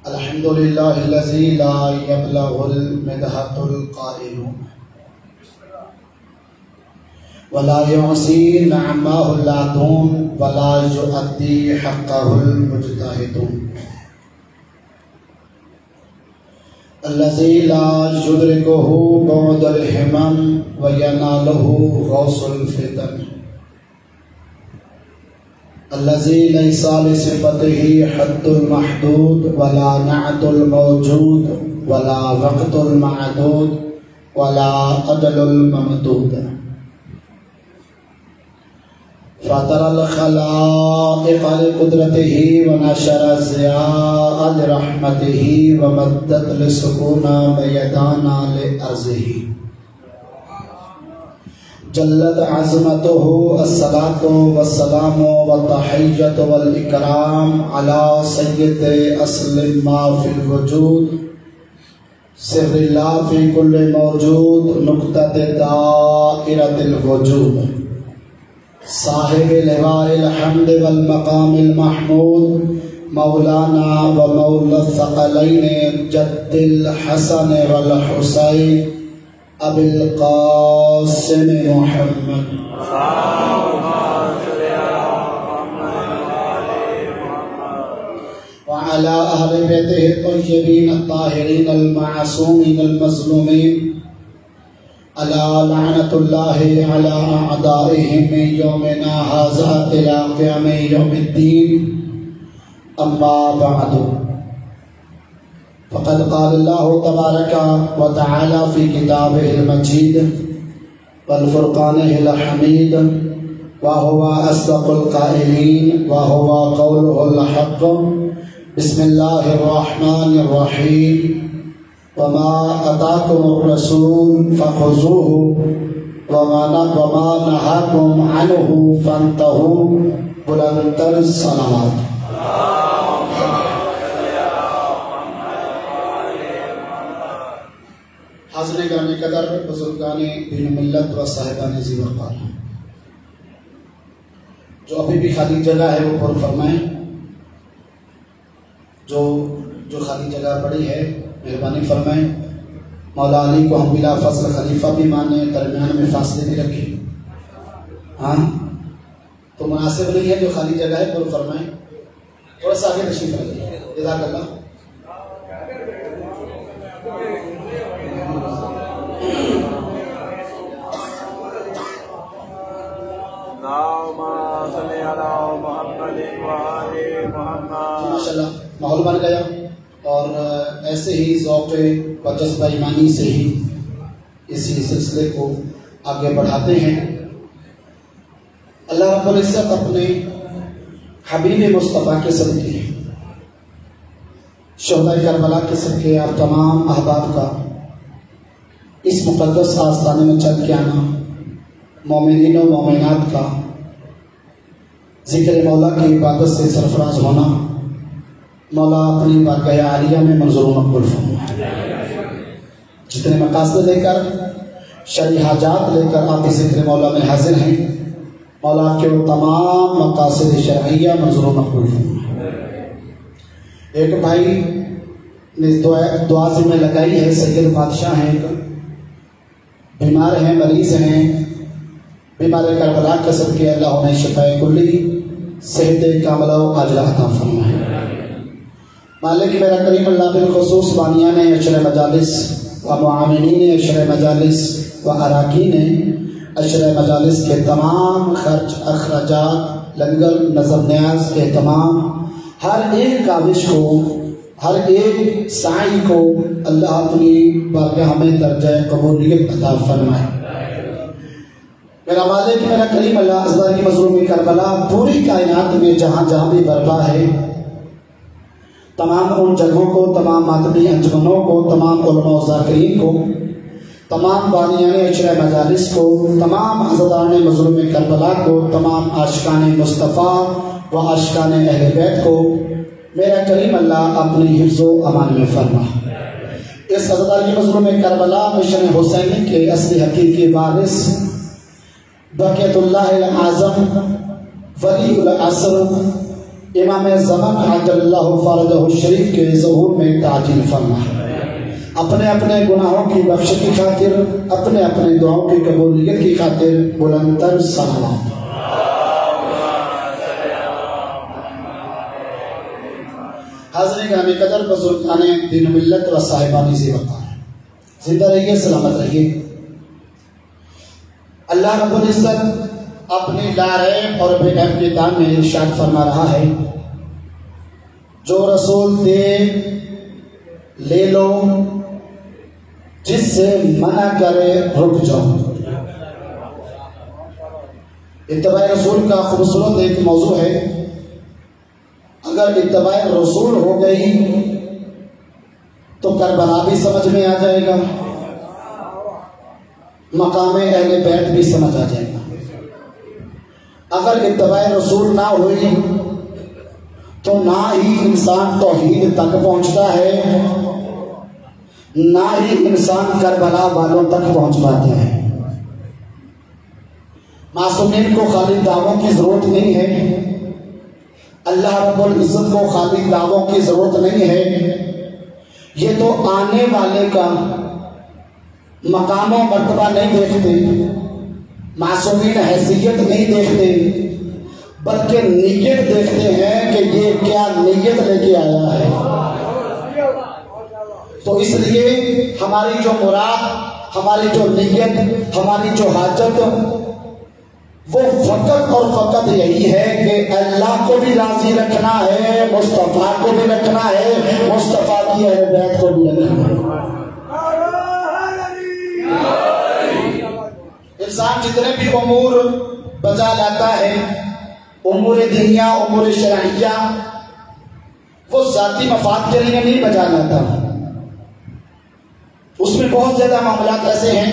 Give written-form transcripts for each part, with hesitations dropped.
الحمد لله الذي لا يبلغ المدحة القائل ولا يعصي نعمه اللادون ولا يؤدي حقه المجتهد الذي لا يدركه بعد الهمم ويناله غوص الفتن الذي ليس لصفته حد المحدود ولا نعت الموجود ولا وقت المعدود ولا أجل الممدود فطر الخلائق لقدرته ونشر الضياء لرحمته ومدت لسكون ميدانا لأرضه جلت عظمته الصلاة والسلام والتحية والإكرام على سيد أصل ما في الوجود سر الله في كل موجود نقطة دائرة الوجود صاحب لواء الحمد والمقام المحمود مولانا ومولى الثقلين جد الحسن والحسين أبي القاسم محمد وعلى أهل بيته الطيبين الطاهرين المعصومين المظلومين ألا لعنة الله على أعدائهم من يومنا هذا إلى قيام يوم الدين أما بعد فقد قال الله تبارك وتعالى في كتابه المجيد والفرقانه الحميد وهو أصدق القائلين وهو قوله الحق بسم الله الرحمن الرحيم وما أتاكم الرسول فخذوه وما نهاكم عنه فانتهوا بلندتر الصلوات حاضرین گرامی قدر بزرگان دین ملت و صاحبان ذی وقار جو ابھی بھی خالی جگہ ہے وہ پر فرمائیں جو خالی جگہ پڑی ہے مہربانی فرمائیں مولا علی کو ہم بلا فضل خلیفہ بھی مانیں درمیان میں فاصلے بھی رکھیں ہاں تو مناسب نہیں ہے جو خالی جگہ ہے پر فرمائیں تھوڑا سا آگے تشریف رکھیں جزاک اللہ ماشاءاللہ ماحول بن گیا اور ایسے ہی ذوق و جذبہ ایمانی سے ہی اسی سلسلے کو آگے بڑھاتے ہیں اللہ رب العزت اپنے حبیب مصطفیٰ کے صدقے شہداء کربلا کے صدقے آپ تمام احباب کا اس مقدس آستانے میں چل کے آنا مومنین و مومنات کا ذکر مولا کی عبادت سے سرفراز ہونا مولا اپنی بارگاہ عالیہ میں منظور و مقبول فرمائے جتنے مقاصد لے کر شرعی حاجات لے کر آپ ذکر مولا میں حاضر ہیں مولا کے وہ تمام مقاصد شرعیہ منظور و مقبول فرمائے ایک بھائی نے دعا ذمہ لگائی ہے سید بادشاہ ہیں بیمار ہیں مریض ہیں بیمار کربلا کے صدقے اللہ انہیں شفاء کلی صحت کاملہ و عاجلہ عطا فرمائے مالک میرا کریم اللہ بالخصوص بانیان عشر مجالس و معاونین عشر مجالس و اراکین عشر مجالس کے تمام خرچ اخراجات لنگر نظر نیاز کے تمام ہر ایک کاوش کو ہر ایک سعی کو اللہ اپنی بارگاہ میں درجہ قبولیت عطا فرمائے میرا مالک میرا کریم اللہ ازدار کی مظلوم کربلا پوری کائنات میں جہاں جہاں بھی برپا ہے تمام ان جگہوں کو تمام ماتمی انجمنوں کو تمام علماء و ذاکرین کو تمام بانیان عشر مجالس کو تمام عزدان مظلوم کربلا کو تمام عاشقان مصطفیٰ و عاشقان اہل بیت کو میرا کریم اللہ اپنی حفظ و امان میں فرما اس عزدار کی مظلوم کربلا مشن حسینی کے اصلی حقیقی وارث بقیت اللہ العظم ولی العصر امام زمان عجل اللہ فرجہ الشریف کے ظہور میں تعجیل فرما، اپنے اپنے گناہوں کی بخش کی خاطر، اپنے اپنے دعاؤں کی قبولیت کی خاطر بلندتر صلوات۔ حاضرین گرامی قدر، بزرگان دین ملت و صاحبان سی وقار، زندہ رہیے، سلامت رہیے۔ اللہ رب العزت اپنی لا ریب اور بے ڈر کے دان میں ارشاد فرما رہا ہے، جو رسول دے لے لو، جس سے منع کرے رک جاؤ۔ اتباع رسول کا خوبصورت ایک موضوع ہے۔ اگر اتباع رسول ہو گئی تو کربلا بھی سمجھ میں آ جائے گا، مقام اہل بیت بھی سمجھ آ جائے گا۔ اگر اتباع رسول نہ ہوئی تو نہ ہی انسان توحید تک پہنچتا ہے، نہ ہی انسان کربلا والوں تک پہنچ پاتا ہے۔ معصومین کو خالی دعووں کی ضرورت نہیں ہے، اللہ رب العزت کو خالی دعووں کی ضرورت نہیں ہے، یہ تو آنے والے کا مقام و مرتبہ نہیں دیکھتے، معصومین حیثیت نہیں دیکھتے، بلکہ نیت دیکھتے ہیں کہ یہ کیا نیت لے کے آیا ہے۔ تو اس لیے ہماری جو مراد، ہماری جو نیت، ہماری جو حاجت، وہ فقط اور فقط یہی ہے کہ اللہ کو بھی راضی رکھنا ہے، مصطفیٰ کو بھی رکھنا ہے، مصطفیٰ کی اہل بیت کو بھی رکھنا ہے۔ انسان جتنے بھی امور بجا لاتا ہے، امور دینیا، امور شرعیہ، وہ ذاتی مفاد کے لیے نہیں بجا لاتا۔ اس میں بہت زیادہ معاملات ایسے ہیں،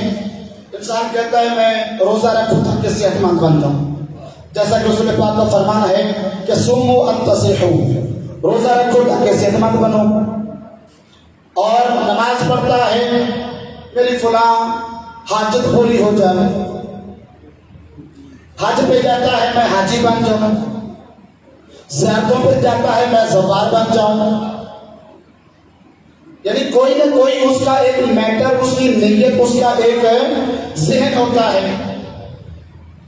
انسان کہتا ہے میں روزہ رکھوں تاکہ صحت مند بن جاؤں، جیسا کہ رسول پاک کا فرمان ہے کہ صوموا ان تصحوا، روزہ رکھو تاکہ صحت مند بنو۔ اور نماز پڑھتا ہے میری فلاں حاجت پوری ہو جائے، حج پہ جاتا ہے میں حاجی بن جاؤں، زیارتوں پہ جاتا ہے میں زوار بن جاؤں۔ یعنی کوئی نہ کوئی اس کا ایک میٹر، اس کی نیت، اس کا ایک ذہن ہوتا ہے۔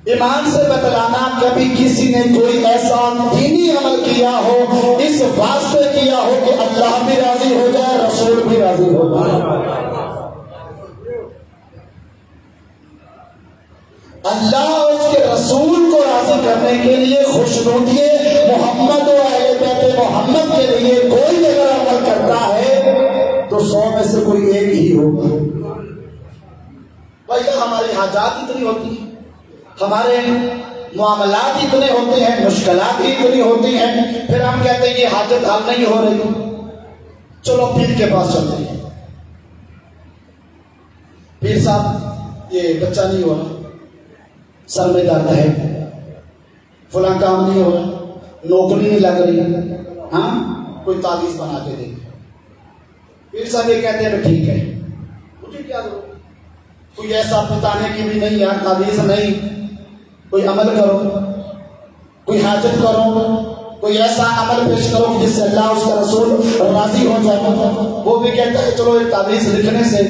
ایمان سے بتلانا، کبھی کسی نے کوئی ایسا دینی عمل کیا ہو، اس واسطے کیا ہو کہ اللہ بھی راضی ہو جائے، رسول بھی راضی ہو جائے۔ اللہ اور اس کے رسول کو راضی کرنے کے لیے خوشنودی محمد و اہل بیت محمد کے لیے کوئی اگر عمل کرتا ہے تو 100 میں سے کوئی ایک ہی ہوگا۔ بھائی ہماری حاجات اتنی ہوتی ہیں، ہمارے معاملات اتنے ہوتے ہیں، مشکلات ہی اتنی ہوتی ہیں، پھر ہم کہتے ہیں یہ حاجت حل نہیں ہو رہی، چلو پیر کے پاس چلتے ہیں۔ پیر صاحب یہ بچہ نہیں ہو رہا، سر میں درد ہے، فلاں کام نہیں ہو رہا، نوکری نہیں لگ رہی، ہاں کوئی تعویذ بنا کے دے۔ پھر سب یہ کہتے ہیں ٹھیک ہے، مجھے کیا ضرورت، کوئی ایسا بتانے کی بھی نہیں یار، تعویذ نہیں، کوئی عمل کرو، کوئی حاجت کرو، کوئی ایسا عمل پیش کرو جس سے اللہ اس کا رسول راضی ہو جائے۔ وہ بھی کہتا ہے چلو ایک تعویذ لکھنے سے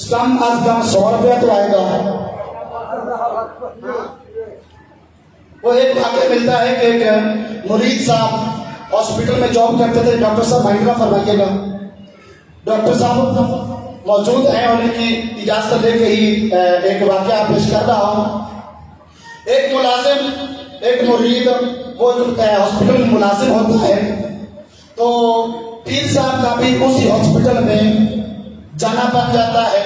کم از کم 100 روپیہ تو آئے گا۔ وہ ایک واقعہ ملتا ہے کہ ایک مرید صاحب ہاسپٹل میں جاب کرتے تھے، ڈاکٹر صاحب مائنڈرا فرمائیے گا، ڈاکٹر صاحب موجود ہیں اور ان کی اجازت لے کے ہی ایک واقعہ پیش کر رہا ہوں۔ ایک ملازم، ایک مرید، وہ ہاسپٹل میں ملازم ہوتا ہے، تو پیر صاحب کا بھی اسی ہاسپٹل میں جانا بن جاتا ہے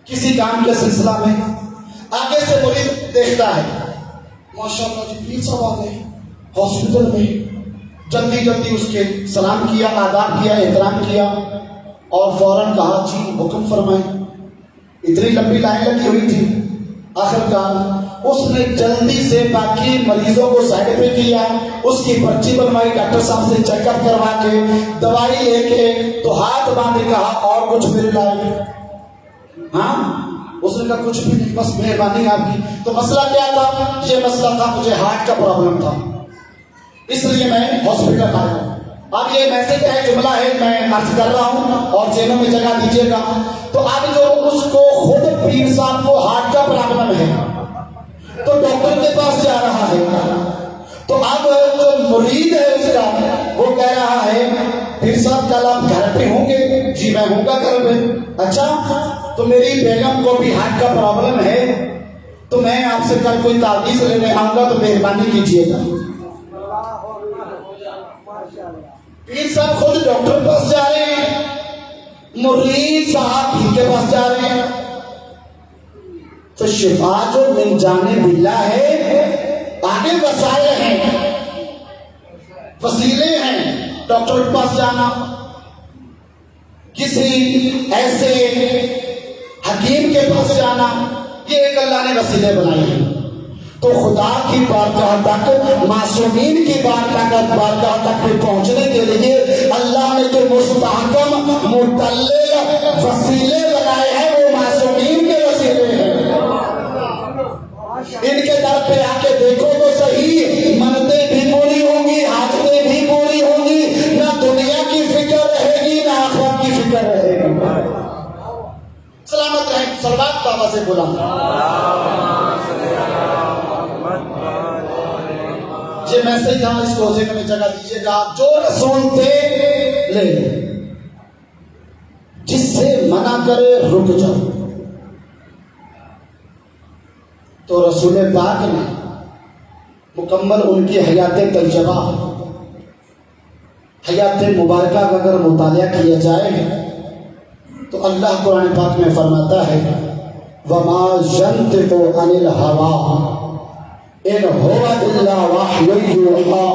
کسی کام کے سلسلہ میں۔ آگے سے مرید دیکھتا ہے ماشاءاللہ جی پیر صاحب آ گئے ہاسپٹل میں، جلدی جلدی اس کے سلام کیا، آداب کیا، احترام کیا اور فوراً کہا جی حکم فرمائیں۔ اتنی لمبی لائن لگی ہوئی تھی، آخر کار اس نے جلدی سے باقی مریضوں کو سائڈ پہ کیا، اس کی پرچی بنوائی، ڈاکٹر صاحب سے چیک اپ کروا کے دوائی لے کے تو ہاتھ باندھ کہا اور کچھ میرے لائق، ہاں اس نے کہا کچھ بھی نہیں، بس مہربانی آپ کی۔ تو مسئلہ کیا تھا؟ یہ مسئلہ تھا مجھے ہارٹ کا پرابلم تھا، اس لیے میں ہاسپٹل آیا۔ اب یہ میسج ہے، جملہ ہے، میں عرض کر رہا ہوں اور ذہنوں میں جگہ دیجیے گا۔ تو اب جو اس کو خود پیر صاحب کو ہارٹ کا پرابلم ہے تو ڈاکٹر کے پاس جا رہا ہے، تو اب جو مرید ہے اس کا وہ کہہ رہا ہے پیر صاحب کل آپ گھر پہ ہوں گے؟ جی میں ہوں گا گھر پہ۔ اچھا تو میری بیگم کو بھی ہارٹ کا پرابلم ہے، تو میں آپ سے کل کوئی تعویذ لینے آؤں گا تو مہربانی کیجیے گا۔ پیر صاحب خود ڈاکٹر کے پاس جا رہے ہیں، مرید صاحب پیر کے پاس جا رہے ہیں۔ تو شفا جو من جانب اللہ ہے، آگے وسائل ہیں، وسیلے ہیں، ڈاکٹر کے پاس جانا، کسی ایسے حکیم کے پاس جانا، یہ ایک اللہ نے وسیلے بنائے ہیں۔ تو خدا کی بارگاہ تک، معصومین کی بارگاہ تک پہنچنے کے لیے اللہ نے جو مستحکم مدلل وسیلے بنائے ہیں وہ معصومین کے وسیلے ہیں۔ ان کے در پہ آ کے دیکھو تو صحیح، منتیں بھی پوری ہوں گی، حاجتیں بھی پوری ہوں گی، نہ دنیا کی فکر رہے گی نہ آخرت کی فکر رہے گی۔ سلامت رہیں، صلوات بابا سے بولا۔ یہ میسج تھا، اس کو ذہن میں جگہ دیجیے گا۔ جو رسول تھے لے لو، جس سے منع کرے رک جاؤ۔ تو رسول پاک نے مکمل ان کی حیات تجربہ، حیات مبارکہ کا اگر مطالعہ کیا جائے تو اللہ قرآن پاک میں فرماتا ہے وَمَا يَنطِقُ عَنِ الْهَوَىٰ إِنْ هُوَ إِلَّا وَحْيٌ يُوحَىٰ،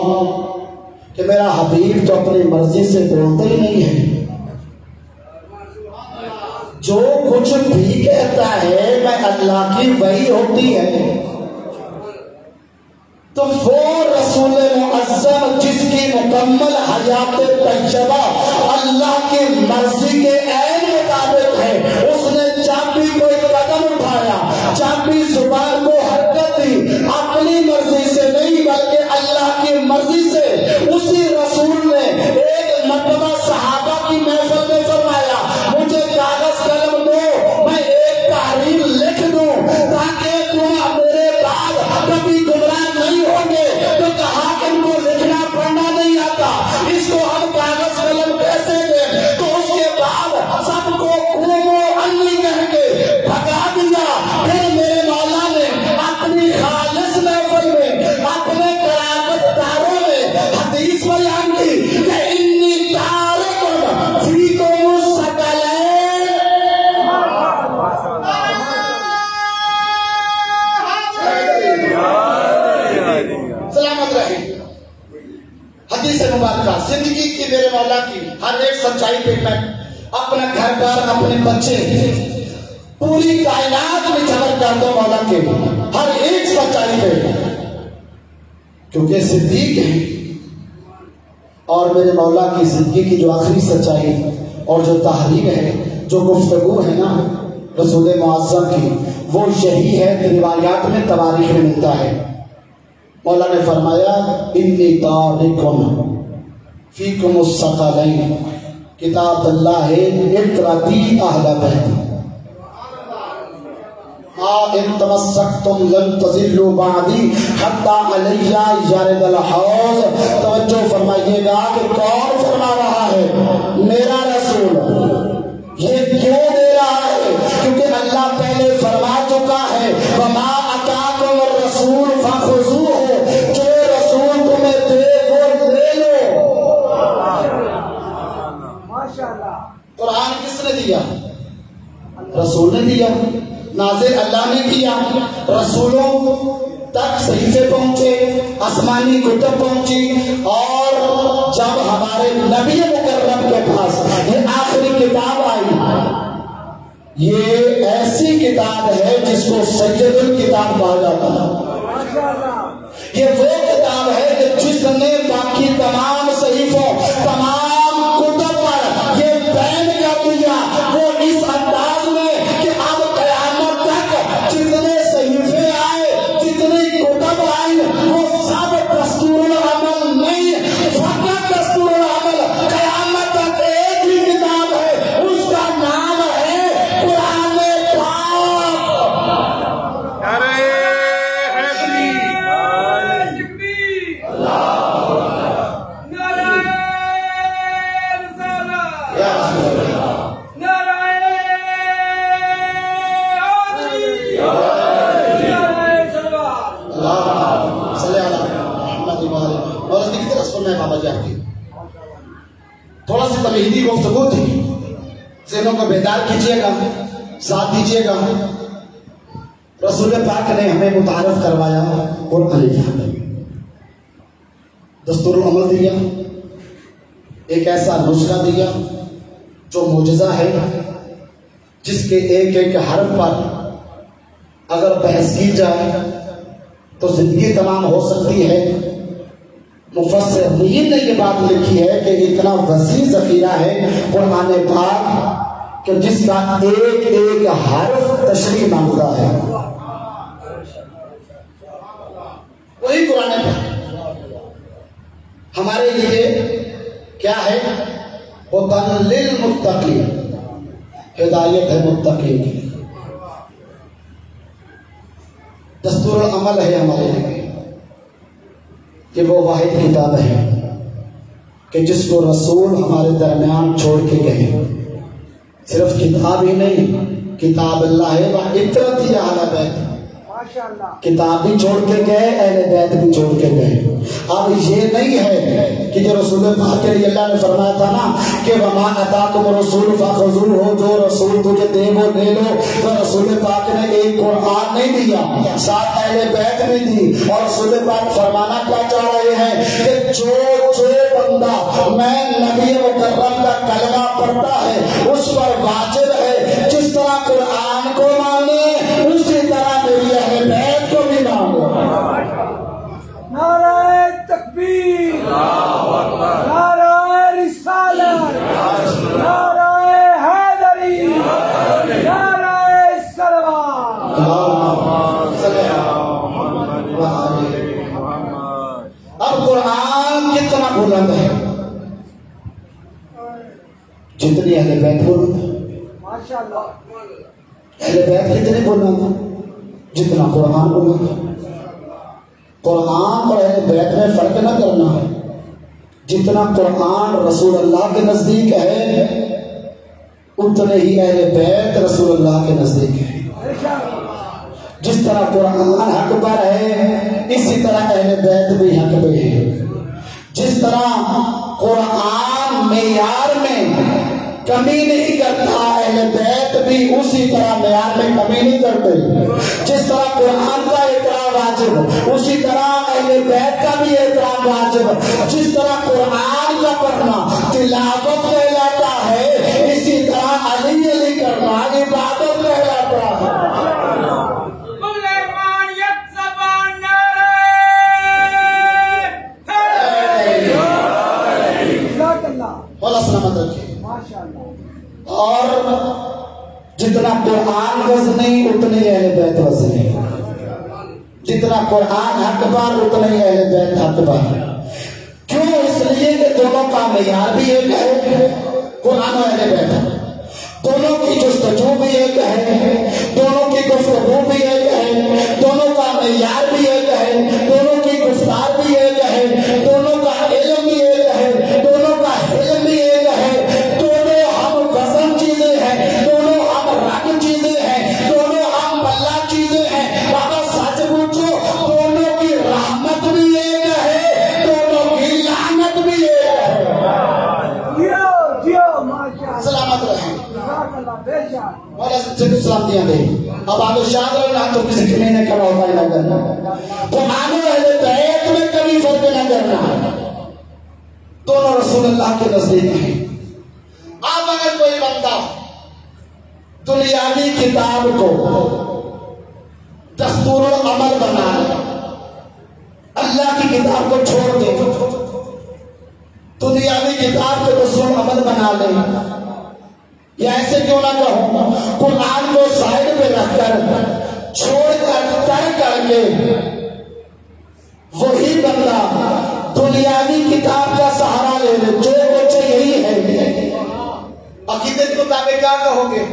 کہ میرا حبیب تو اپنی مرضی سے بولتے ہی نہیں ہے، جو کچھ بھی کہتا ہے میں اللہ کی وحی ہوتی ہے۔ تو وہ رسول معظم جس کی مکمل حیات تجربہ اللہ کی مرضی کے عین مطابق ہے، اس نے جب بھی کوئی قدم اٹھایا، جب بھی زبان کو حرکت دی، اپنی مرضی سے نہیں بلکہ اللہ کی مرضی سے، اسی رسول نے ایک مرتبہ صحابہ کی محفل میں فرمایا مجھے کاغذ قلم دو، میں ایک تحریر لکھ دوں تاکہ تم میرے بعد کبھی گمراہ نہیں ہوں گے۔ تو کہا ان کو لکھنا پڑھنا نہیں آتا، اس کو ہم کاغذ قلم کیسے دیں؟ تو اس کے بعد سب کو قوموا انی کہہ کے بھگا دیا۔ پھر میرے مولا نے اپنی خالص محفل میں، اپنے قرابت داروں میں حدیث بیان کی کہ انی تارک فیکم الثقلین۔ سلامت رہے۔ حدیث مبارکہ زندگی کی میرے مولا کی ہر ایک سچائی پہ میں اپنا گھر بار، اپنے بچے، پوری کائنات میں جمع کر دو مولا کے ہر ایک سچائی پہ، کیونکہ صدیق ہیں اور میرے مولا کی زندگی کی جو آخری سچائی اور جو تحریر ہے، جو گفتگو ہے نا رسول معظم کی، وہ یہی ہے کہ روایات میں تواریخ میں ملتا ہے۔ مولا نے فرمایا انی تارک فیکم الثقلین، کتاب اللہ ہے اقرأتی اہل بیت، ان تمسکتم لن تضلوا بعدی حتی علی یرد الحوض۔ توجہ فرمائیے گا کہ کون فرما رہا ہے؟ میرا رسول۔ یہ کیوں دے رہا ہے؟ کیونکہ اللہ پہلے فرما چکا ہے وما اتاکم الرسول فخذوہ، جو رسول تمہیں دے وہ لے لو۔ قرآن کس نے دیا؟ رسول نے دیا، نازل اللہ نے کیا، رسولوں تک صحیفے پہنچے، آسمانی کتب پہنچی، اور جب ہمارے نبی مکرم کے پاس یہ آخری کتاب آئی، یہ ایسی کتاب ہے جس کو سید الکتاب کہا جاتا ہے۔ یہ وہ کتاب ہے کہ جس نے باقی تمام صحیفوں، تمام کتب پر یہ بین کر دیا، وہ اس انداز میں کہ اب قیامت اور اس کی طرف سننا ہے بابا جی آپ کی تھوڑا سی تمہیدی گفتگو تھی، ذہنوں کو بیدار کیجیے گا، ساتھ دیجیے گا۔ رسول پاک نے ہمیں متعارف کروایا قرآن پاک، دستور العمل دیا، ایک ایسا نسخہ دیا جو معجزہ ہے، جس کے ایک ایک حرف پر اگر بحث کی جائے تو زندگی تمام ہو سکتی ہے۔ مفسرین نے یہ بات لکھی ہے کہ اتنا وسیع ذخیرہ ہے قرآن پاک کہ جس کا ایک ایک حرف تشریح مانگتا ہے۔ وہی قرآن پاک ہمارے لیے کیا ہے؟ ہدی للمتقین، ہدایت ہے متقین کے لیے، دستور العمل ہے ہمارے لیے کہ وہ واحد کتاب ہے کہ جس کو رسول ہمارے درمیان چھوڑ کے گئے۔ صرف کتاب ہی نہیں، کتاب اللہ ہے وعطرت اہل بیت، کتاب بھی چھوڑ کے گئے، اہل بیت بھی چھوڑ کے گئے۔ اب یہ نہیں ہے کہ جو رسول پاک کے لیے اللہ نے فرمایا تھا نا کہ وما اتاکم الرسول فخذوہ، جو رسول تجھے دے وہ لے لو، تو رسول پاک نے ایک قرآن نہیں دیا، ساتھ اہل بیت بھی دی۔ اور رسول پاک فرمانا کیا چاہ رہے ہیں کہ جو بندہ میں نبی مکرم کا کلمہ پڑھتا ہے اس پر واجب ہے جس طرح قرآن کو مانے اسی طرح میری اہل بیت کو بھی مانو۔ نعرہ تکبیر، نعرہ رسالت، نعرہ حیدری، نعرہ سلوات۔ اب قرآن کتنا بلند ہے؟ جتنی اہل بیت بلند ہے، اہل بیت کتنے بلند ہے؟ جتنا قرآن بلند ہے۔ قرآن اور اہل بیت میں فرق نہ کرنا ہے، جتنا قرآن رسول اللہ کے نزدیک ہے اتنے ہی اہل بیت رسول اللہ کے نزدیک ہے۔ جس طرح قرآن حق پر ہے اسی طرح اہل بیت بھی حق پہ ہے۔ جس طرح قرآن معیار میں کمی نہیں کرتا اہل بیت بھی اسی طرح معیار میں کمی نہیں کرتے۔ جس طرح قرآن کا احترام واجب اسی طرح اہل بیت کا بھی احترام واجب۔ جس طرح قرآن کا پڑھنا تلاوت کہلاتا ہے اسی طرح علی علی کرنا عبادت کہلاتا ہے۔ اللہ سلامت رکھے۔ اور جتنا قرآن وزنی اتنی اہل بیت وزنی، جتنا قرآن حق پر اتنی اہل بیت حق پر۔ کیوں؟ اس لیے کہ دونوں کا معیار بھی ایک ہے، قرآن و اہل بیت، دونوں کی جستجو بھی ایک ہے، دونوں کی گفتگو بھی ایک ہے، دونوں کا معیار بھی ایک ہے، دونوں کی گفتار بھی ایک ہے، دونوں کا علم بھی ایک ہے، دونوں کا علم بھی ایک ہے، دونوں ہم وزن چیزیں ہیں، دونوں ہم رنگ چیزیں ہیں، دونوں ہم بلا چیزیں ہیں۔ بابا سچ پوچھو دونوں کی رحمت بھی ایک ہے، دونوں کی لعنت بھی ایک ہے۔ سلامت رہیں اور سلامتیاں دیں۔ اب آگے شاد رہنا تو کسی کی نہیں کرنا ہوتا ہے، نہ کرنا قرآن و اہل بیت میں کبھی فرق نہ کرنا، دونوں رسول اللہ کے نزدیک ہیں۔ اب اگر کوئی بندہ دنیاوی کتاب کو دستور العمل بنا لے، اللہ کی کتاب کو چھوڑ دے، دنیاوی کتاب کو دستور العمل بنا لے، یا ایسے کیوں نہ کہوں قرآن کو سائڈ پہ رکھ کر چھوڑ کر ترک کر کے وہی بندہ دنیاوی کتاب کا سہارا لے لے، جو کچھ یہی ہے، عقیدت کو تابع کیا کہو گے؟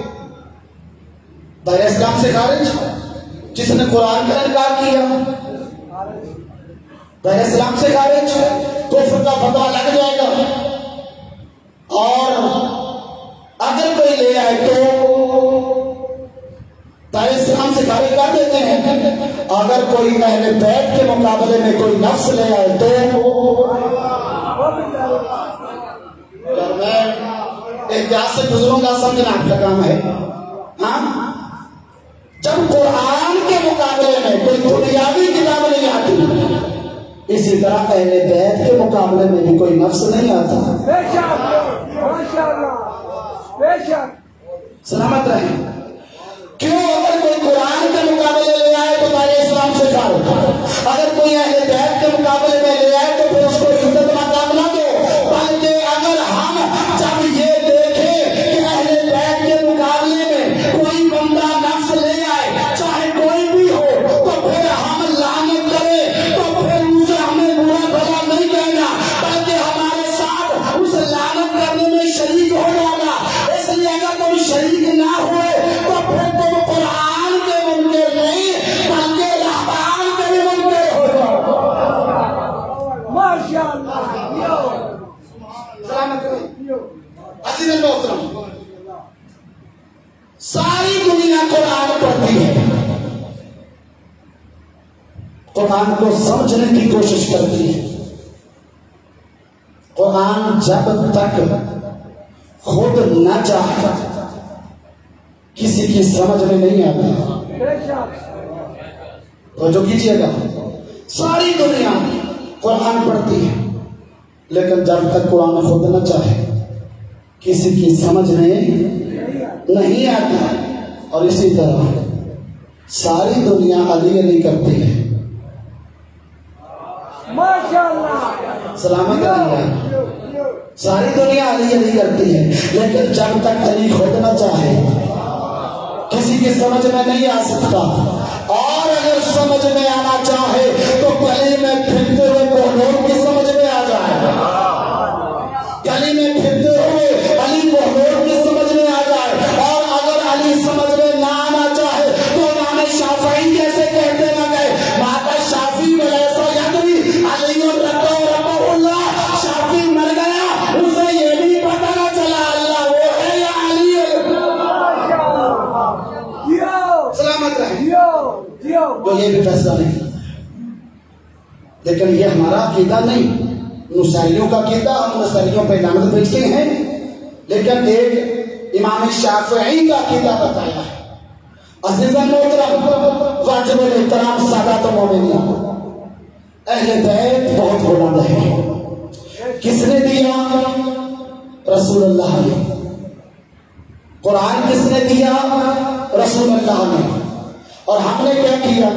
دائرہ اسلام سے خارج؟ جس نے قرآن کا انکار کیا دائرہ اسلام سے خارج، کفر کا فتویٰ لگ جائے گا۔ اور اگر کوئی لے آئے تو دائرہ اسلام سے خارج کر دیتے ہیں، اگر کوئی اہل بیت کے مقابلے میں کوئی نفس لے آئے تو یہاں سے گزروں گا سمجھنا آپ کا کام ہے. ہاں جب قرآن کے مقابلے میں کوئی دنیاوی کتاب نہیں آتی، اسی طرح اہل بیت کے مقابلے میں بھی کوئی نفس نہیں آتا. بے شک ماشاءاللہ بے شک. سلامت رہیں. کیوں؟ اگر کوئی قرآن کے مقابلے لے آئے تو دار اسلام سے فارغ، اگر کوئی اہل بیت کے مقابلے میں لے آئے تو پھر اس کو عزت مقام نہ دو. بلکہ اگر ہم جب یہ دیکھیں کہ اہل بیت کے مقابلے میں کوئی بندہ نفس لے آئے چاہے کوئی بھی ہو تو پھر ہم لعنت کریں تو پھر اسے ہمیں برا بھلا نہیں کہنا، بلکہ ہمارے ساتھ اس لعنت کرنے میں شریک ہو جانا. اس لیے اگر تم شریک نہ ہوئے تو پھر تم قرآن کے منکر نہیں بلکہ رحمان کے بھی منکر ہو جاؤ. ماشاءاللہ. سلامت رہیں. عزیز محترم، ساری دنیا قرآن پڑھتی ہے، قرآن کو سمجھنے کی کوشش کرتی ہے. قرآن جب تک خود نہ چاہتا کسی کی سمجھ میں نہیں آتا. بے شک. تو جو کیجیے گا، ساری دنیا قرآن پڑھتی ہے لیکن جب تک قرآن خود نہ چاہے کسی کی سمجھ میں نہیں آتا. اور اسی طرح ساری دنیا علی علی کرتی ہے. ماشاءاللہ. سلامت رہیے. ساری دنیا علی علی کرتی ہے لیکن جب تک علی خود نہ چاہے کسی کی سمجھ میں نہیں آ سکتا. اور اگر سمجھ میں آنا چاہے تو گلی میں پھرتے ہوئے کوہنور کی سمجھ میں آ جائے. گلی میں پھرتے ہوئے علی کوہنور کی سمجھ میں آ جائے. اور اگر علی سمجھ میں نہ آنا چاہے تو امام شافعی کیسے کہتے نہ گئے ماتا شافی ولیسا یدری علی رب اللہ. شافی مر گیا، اسے یہ بھی پتہ نہ چلا اللہ وہ ہے یا علی. سلامت رہیں. تو یہ بھی فیصلہ نہیں، لیکن یہ ہمارا عقیدہ نہیں، نصیریوں کا عقیدہ. ہم نصیریوں پہ لعنت بھیجتے ہیں، لیکن ایک امام شافعی کا عقیدہ بتایا ہے. عزیزاً محترم، واجب الاحترام سادات مومنین، اہل بیت بہت بلند ہے. کس نے دیا؟ رسول اللہ نے. قرآن کس نے دیا؟ رسول اللہ نے. اور ہم نے کیا کیا؟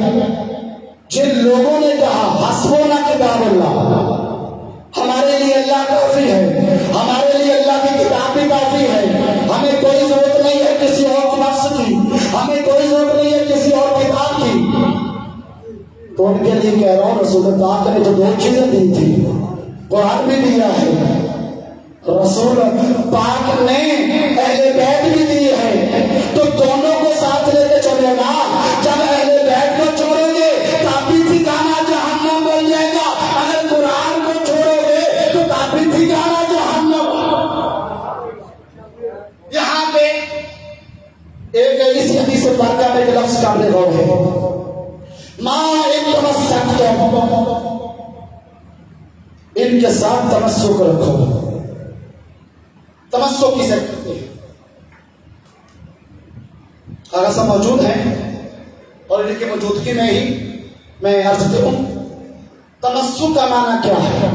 جن لوگوں نے کہا حسبنا کتاب اللہ، ہمارے لیے اللہ کافی ہے، ہمارے لیے اللہ کی کتاب بھی کافی ہے، ہمیں کوئی ضرورت نہیں ہے کسی اور نفس کی، ہمیں کوئی ضرورت نہیں ہے کسی اور کتاب کی. تو ان کے لیے کہہ رہا ہوں رسول پاک نے جو 2 چیزیں دی تھی، قرآن بھی دیا ہے، رسول پاک نے اہل بیت بھی دی ہے. تو دونوں کو ساتھ لے کے چلے گا. جب اہل بیت کو چھوڑو گے تابی ٹھکانا جہنم بن جائے گا، اگر قرآن کو چھوڑو گے تو تابی ٹھکانا جہنم. یہاں پہ ایک اسی حدیث پاکہ میں ایک لفظ قابل غور ہے، ماں ایک تمسک، ان کے ساتھ تمسک رکھو. تمسک کسے کہتے ہیں؟ اگر سب موجود ہیں اور ان کی موجودگی میں ہی میں عرض کروں، تمسک کا معنی کیا ہے؟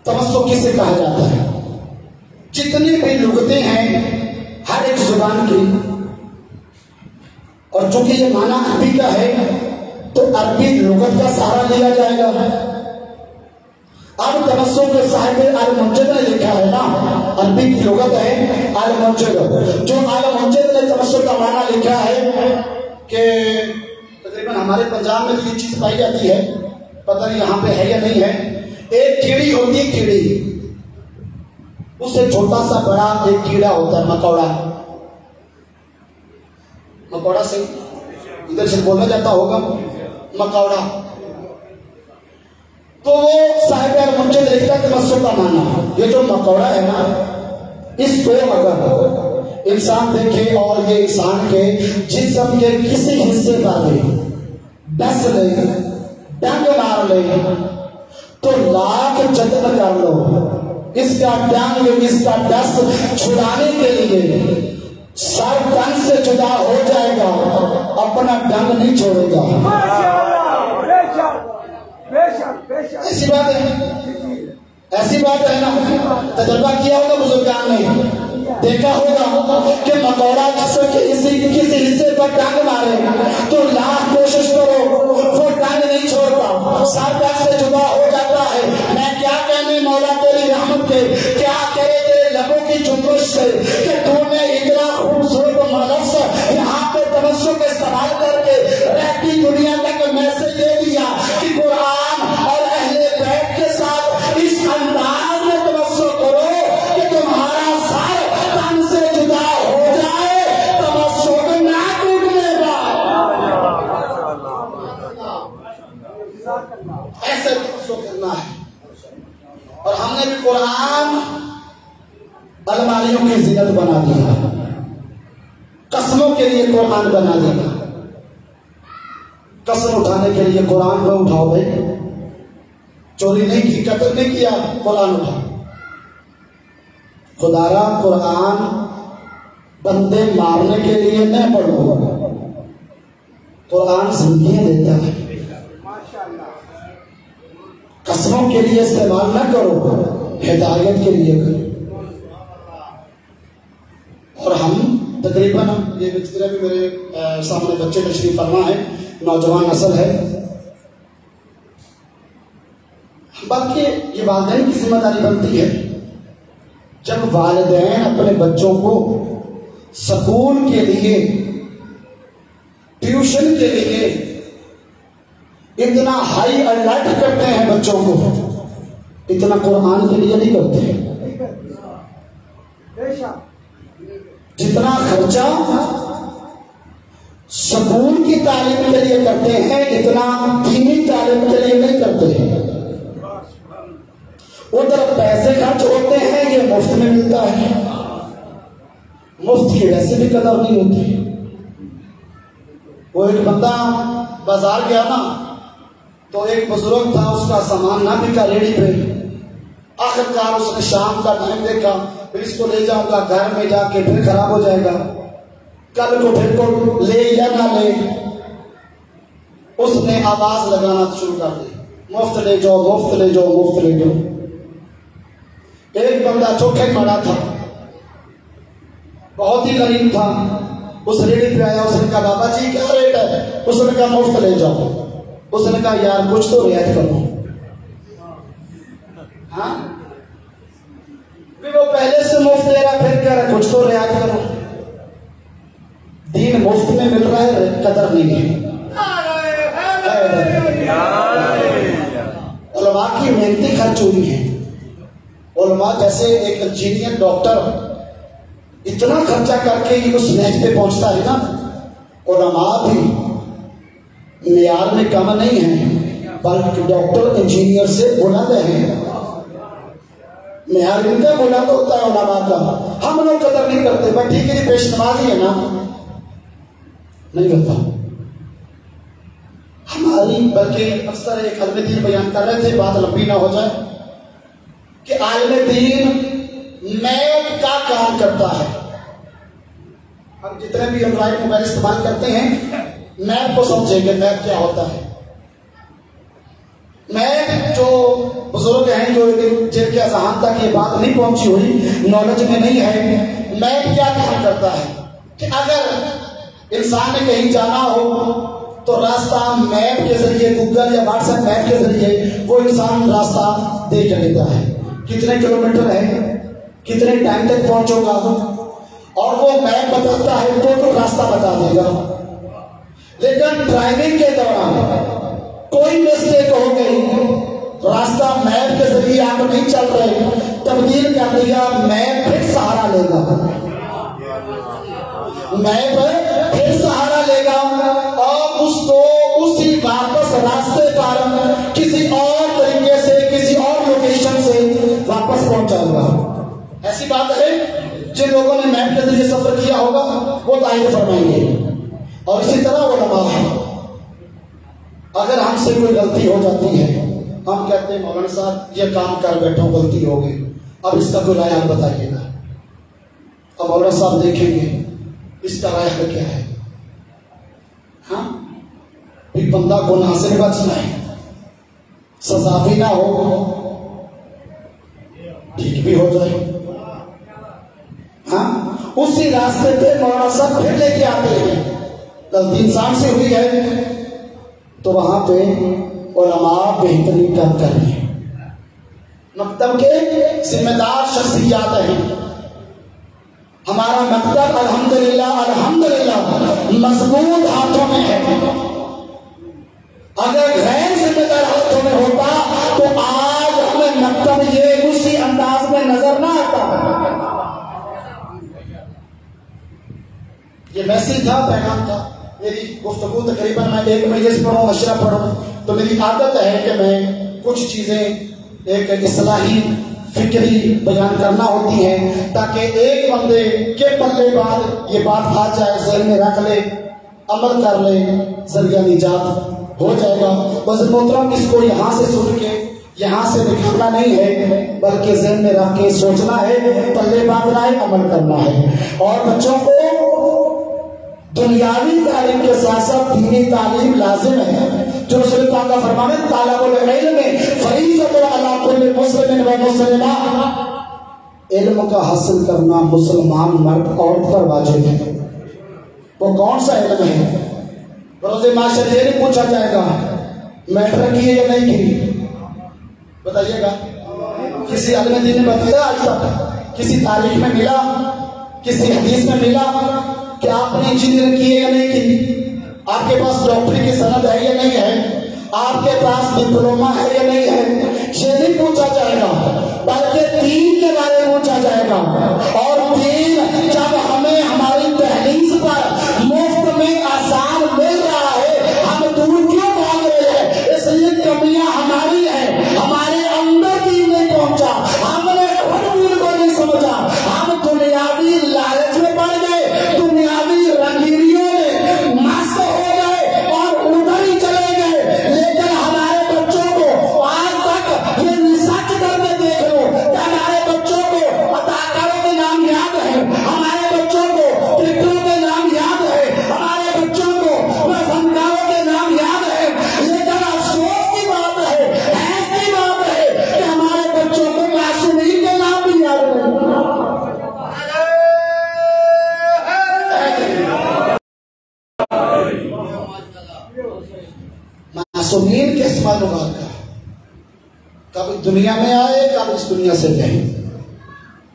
تمسک کسے کہا جاتا ہے؟ جتنی بھی لغتیں ہیں ہر ایک زبان کی، اور چونکہ یہ معنی عربی کا ہے تو عربی لغت کا سہارا لیا جائے گا. اب تمسک کے صاحب المنجد نے لکھا ہے نا، عربی کی لغت ہے المنجد. جو المنجد نے تمسک کا معنی لکھا ہے کہ تقریباً ہمارے پنجاب میں تو یہ چیز پائی جاتی ہے، پتہ نہیں یہاں پہ ہے یا نہیں ہے. ایک کیڑی ہوتی ہے، کیڑی، اس سے چھوٹا سا بڑا ایک کیڑا ہوتا ہے، مکوڑا. مکوڑا سے ادھر سے بولا جاتا ہوگا مکوڑا. تو وہ صاحب المنجد لکھتا ہے تمسک کا معنی، یہ جو مکوڑا ہے نا، اس کو اگر انسان دیکھے اور یہ انسان کے جسم کے کسی حصے پر ڈس لے، ڈنگ مار لے، تو لاکھ جتن کر لو اس کا ڈنگ اس کا ڈس چھڑانے کے لیے سر تن سے جدا ہو جائے گا، اپنا ڈنگ نہیں چھوڑے گا۔ ایسی بات ہے، ایسی بات ہے نا۔ تجربہ کیا ہوگا بزرگان نے، دیکھا ہوگا کہ مکوڑا کسی حصے پر ڈنگ مارے تو لاکھ کوشش کرو وہ ڈنگ نہیں چھوڑتا، سر تن سے جدا ہو جاتا ہے۔ میں کیا کہنے مولا تیری رحمت کے، کیا کہے تیرے لبوں کی جنبش سے کہ تو نے اتنا خوبصورت ملفظ یہاں پہ تمسک استعمال کر کے رہتی دنیا تک میسج دے دیا کہ قرآن اور اہل بیت کے ساتھ اس انداز میں تمسک کرو کہ تمہارا سر تن سے جدا ہو جائے، تمسک نہ ٹوٹنے گا۔ ایسے تمسک کرنا ہے۔ اور ہم نے بھی قرآن الماریوں کی زینت بنا دیا، قسموں کے لیے قرآن بنا دیا۔ قسم اٹھانے کے لیے قرآن کو اٹھاؤ بھائی، چوری نہیں کی، قتل نہیں کیا، قرآن اٹھاؤ۔ خدا را قرآن بندے مارنے کے لیے نہ پڑھو، قرآن زندگیاں دیتا ہے۔ قسموں کے لیے استعمال نہ کرو، ہدایت کے لیے کرو۔ اور ہم تقریباً یہ جتنے بھی میرے سامنے بچے تشریف فرما ہے، نوجوان نسل ہے، باقی یہ والدین کی ذمہ داری بنتی ہے۔ جب والدین اپنے بچوں کو سکول کے لیے، ٹیوشن کے لیے اتنا ہائی الرٹ کرتے ہیں بچوں کو، اتنا قرآن کے لیے نہیں کرتے۔ جتنا خرچہ سکول کی تعلیم کے لیے کرتے ہیں اتنا دینی تعلیم کے لیے نہیں کرتے۔ ادھر پیسے خرچ ہوتے ہیں، یہ مفت میں ملتا ہے، مفت کی ویسے بھی قدر نہیں ہوتی۔ وہ ایک بندہ بازار گیا نا تو ایک بزرگ تھا، اس کا سامان نہ بکا ریڑھی پہ، آخر کار اس نے شام کا ٹائم دیکھا، پھر اس کو لے جاؤں گا گھر میں جا کے پھر خراب ہو جائے گا، کل کو پھر کو لے یا نہ لے، اس نے آواز لگانا شروع کر دی، مفت لے جاؤ، مفت لے جاؤ، مفت لے جاؤ۔ ایک بندہ چوکھے کھڑا تھا، بہت ہی غریب تھا، اس ریڑھی پہ آیا، اس نے کہا بابا جی کیا ریٹ ہے؟ اس نے کہا مفت لے جاؤ۔ اس نے کہا یار کچھ تو رعایت کرو۔ ہاں وہ پہلے سے مفت دے رہا، پھر کہہ رہا کچھ تو رعایت کرو۔ دین مفت میں مل رہا ہے، قدر نہیں ہے۔ علماء کی محنتی خرچ ہوئی ہے۔ علماء جیسے ایک انجینئر ڈاکٹر اتنا خرچہ کر کے یہ اس نیچ پہ پہنچتا ہے نا، علماء بھی معیار میں کم نہیں ہیں، بلکہ ڈاکٹر انجینئر سے بلند ہیں۔ معیار ان کا بلند ہوتا ہے علماء کا، ہم لوگ قدر نہیں کرتے۔ بس ٹھیک ہے پیش نمازی ہے نا، نہیں کرتا ہماری، بلکہ اکثر ایک عالم دین بیان کر رہے تھے، بات لمبی نہ ہو جائے، کہ عالم دین میپ کا کام کرتا ہے۔ ہم جتنے بھی اینڈرائڈ موبائل استعمال کرتے ہیں، میپ کو سمجھیں گے میپ کیا ہوتا ہے۔ میپ جو بزرگ ہیں، جو جن کے اذہان تک یہ بات نہیں پہنچی ہوئی، نالج میں نہیں ہے، میپ کیا کام کرتا ہے کہ اگر انسان نے کہیں جانا ہو تو راستہ میپ کے ذریعے، گوگل یا واٹس ایپ میپ کے ذریعے وہ انسان راستہ دیکھ لیتا ہے، کتنے کلومیٹر ہے، کتنے ٹائم تک پہنچو گا، اور وہ میپ بتاتا ہے تو راستہ بتا دے گا۔ لیکن ڈرائیونگ کے دوران کوئی مسٹیک ہو گئی، راستہ میپ کے ذریعے آپ نہیں چل رہے، تبدیل کر دیا، میپ پھر سہارا لے گا، میپ پھر سہارا لے گا اور اس کو اسی واپس راستے پر کسی اور طریقے سے، کسی اور لوکیشن سے واپس پہنچائے گا۔ ایسی بات ہے جن لوگوں نے میپ کے ذریعے سفر کیا ہوگا وہ تائید فرمائیں گے۔ اور اسی طرح وہ علماء ہے، اگر ہم سے کوئی غلطی ہو جاتی ہے، ہم کہتے ہیں مولانا صاحب یہ کام کر بیٹھا ہوں، غلطی ہو گئی، اب اس کا کوئی رائے آپ بتائیے گا. اب مولانا صاحب دیکھیں گے اس کا رائے کیا ہے. ہاں بھی بندہ گناہ سے بچنا ہے, سزا بھی نہ ہو, ٹھیک بھی ہو جائے. ہاں اسی راستے پہ مولانا صاحب پھر لے کے آتے ہیں. غلطی انسان سے ہوئی ہے تو وہاں پہ علماء بہترین کام کر رہے ہیں. مکتب کے ذمہ دار شخصیات ہیں. ہمارا مکتب الحمدللہ مضبوط ہاتھوں میں ہے. اگر غیر ذمہ دار ہاتھوں میں ہوتا تو آج ہمیں مکتب یہ اسی انداز میں نظر نہ آتا. یہ میسیج تھا, پیغام تھا. میری گفتگو تقریباً میں ایک مجلس پڑھوں, اشرا پڑھوں, تو میری عادت ہے کہ میں کچھ چیزیں ایک اصلاحی فکری بیان کرنا ہوتی ہیں تاکہ ایک بندے کے پلے بعد یہ بات آ جائے, ذہن میں رکھ لے, عمل کر لے, ذریعہ نجات ہو جائے گا. بس محترم اس کو یہاں سے سن کے یہاں سے نکالنا نہیں ہے بلکہ ذہن میں رکھ کے سوچنا ہے, پلے باندھنا ہے, عمل کرنا ہے. اور بچوں کو دنیاوی تعلیم کے ساتھ ساتھ دینی تعلیم لازم ہے. جو رسول پاک کا فرمان ہے طالب العلم فریضۃ علی کل مسلم و مسلمہ, علم کا حاصل کرنا مسلمان مرد عورت پر واجب ہے. وہ کون سا علم ہے؟ روز معاشر یہ نہیں پوچھا جائے گا میٹرک کی ہے یا نہیں کی, بتائیے گا. کسی عالم دین نے بتایا آج تک؟ کسی تاریخ میں ملا, کسی حدیث میں ملا کہ آپ نے انجینئر کی ہے یا نہیں کی, آپ کے پاس ڈاکٹری کی سند ہے یا نہیں ہے, آپ کے پاس ڈپلوما ہے یا نہیں ہے. یہ نہیں پوچھا جائے گا بلکہ دین کے بارے میں پوچھا جائے گا. اور دین جب ہمیں ہماری تحریر پر مفت میں آسان مل رہا ہے, ہم دور کیوں بھاگ رہے ہیں؟ اس لیے کمیاں ہماری ہیں, ہمارے اندر دین نہیں پہنچا, ہم نے دین کو نہیں سمجھا, ہم دنیاوی لالچ میں پڑ گئے, دنیاوی رنگینیوں میں مست ہو گئے اور ادھر ہی چلے گئے. لیکن ہمارے بچوں کو آج تک یہ ریسرچ کر کے دیکھ لو کہ ہمارے بچوں کو اداکاروں کے نام یاد ہے, ہمارے بچوں کو کرکٹروں کے نام یاد ہے, ہمارے بچوں کو فنکاروں کے نام یاد ہے. لیکن افسوس کی بات ہے, ایسی بات ہے کہ ہمارے بچوں کو معصومین کے نام بھی یاد نہیں. معصومین کے اسماء مبارکہ کب دنیا میں آئے کب اس دنیا سے گئے,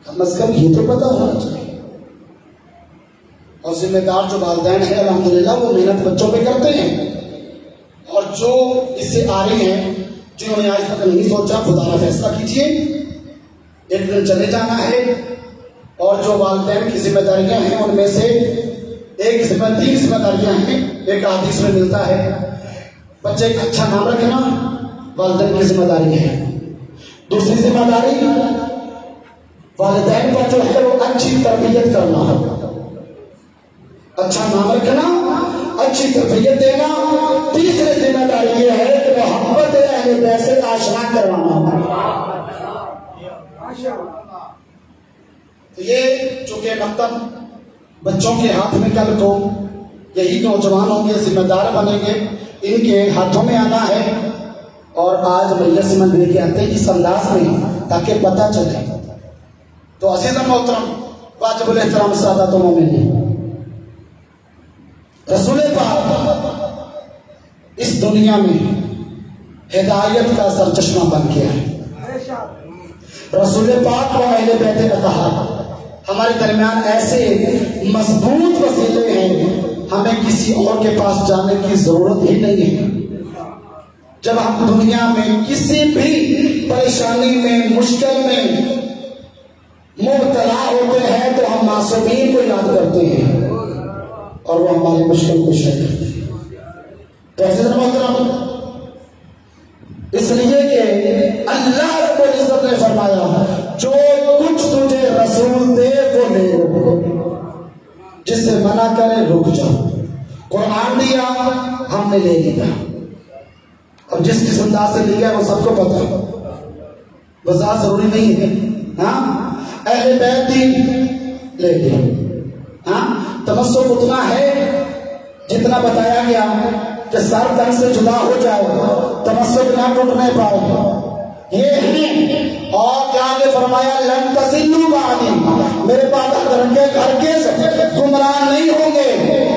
کم از کم یہ تو پتا ہونا چاہیے. اور ذمہ دار جو والدین ہیں الحمدللہ وہ محنت بچوں پہ کرتے ہیں, اور جو اس سے آ رہے ہیں جنہوں نے آج تک نہیں سوچا خدا نہ فیصلہ کیجیے, ایک دن چلے جانا ہے. اور جو والدین کی ذمہ داریاں ہیں ان میں سے ایک تین ذمہ داریاں ہیں. ایک حدیث میں ملتا ہے بچے کا اچھا نام رکھنا والدین کی ذمہ داری ہے. دوسری ذمہ داری والدین پر جو ہے وہ اچھی تربیت کرنا, اچھا نام رکھنا, اچھی تربیت دینا. تیسری ذمہ داری یہ ہے کہ محبت اہل بیت سے آشنا کروانا. تو یہ چونکہ مکتب بچوں کے ہاتھ میں کل کو یہی نوجوان ہوں گے, ذمہ دار بنیں گے, ان کے ہاتھوں میں آنا ہے. اور آج مجلس میں لے کے آتے ہیں اس انداز میں تاکہ پتہ چلے. تو عزیز محترم واجب الاحترام سادات و مومنین, رسول پاک اس دنیا میں ہدایت کا سرچشمہ بن گیا ہے. رسول پاک و اہل بیت اطہار ہمارے درمیان ایسے مضبوط وسیلے ہیں, ہمیں کسی اور کے پاس جانے کی ضرورت ہی نہیں ہے. جب ہم دنیا میں کسی بھی پریشانی میں مشکل میں مبتلا ہوتے ہیں تو ہم معصومین کو یاد کرتے ہیں اور وہ ہماری مشکل کو شیئر کرتے ہیں. تو عزیز محترم اس لیے کہ اللہ رب العزت نے فرمایا جو کچھ تجھے رسول دے وہ لے لو, جس سے منع کرے رک جاؤ. قرآن دیا ہم نے لے لیا, اب جس انداز سے لیا وہ سب کو پتا ہے, وضاحت ضروری نہیں ہے. ہاں اہل بیت دی لے لی. ہاں تمسک اتنا ہے جتنا بتایا گیا کہ سر تن سے جدا ہو جائے تمسک نہ ٹوٹنے پائے یہ ہے. اور کیا آگے فرمایا لن تضلوا بعدی میرے بعد ہرگز گمراہ نہیں ہوں گے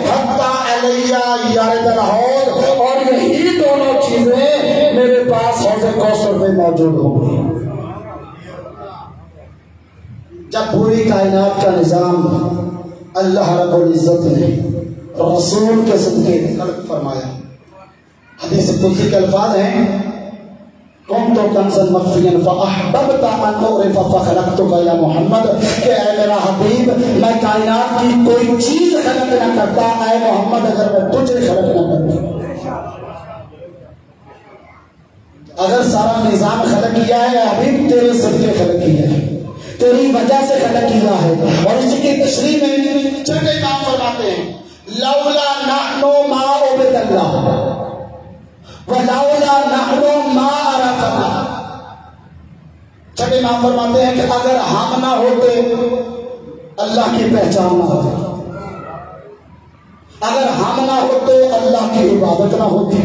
حتی علیہ یارد الحوض اور یہی دونوں چیزیں میرے پاس حوض کوثر میں موجود ہوں گی. جب پوری کائنات کا نظام اللہ رب العزت نے رسول کے صدقے خلق فرمایا. حدیث قدسی کے الفاظ ہیں كنت كنزا مخفيا فاحببت ان اعرف فخلقتك يا محمد کہ اے میرا حبیب میں کائنات کی کوئی چیز خلق نہ کرتا اے محمد اگر میں تجھے خلق نہ کرتا. اگر سارا نظام خلق کیا ہے حبیب تیرے صدقے خلق کیا ہے تیری وجہ سے خلق کیا ہے. اور اسی کی تشریح میں چھٹے کام فرماتے ہیں لولا نحن ما عبد اللہ ولولا نحن ما عرفنا. چھٹے کام فرماتے ہیں کہ اگر ہم نہ ہوتے اللہ کی پہچان نہ ہوتی اگر ہم نہ ہوتے اللہ کی عبادت نہ ہوتی.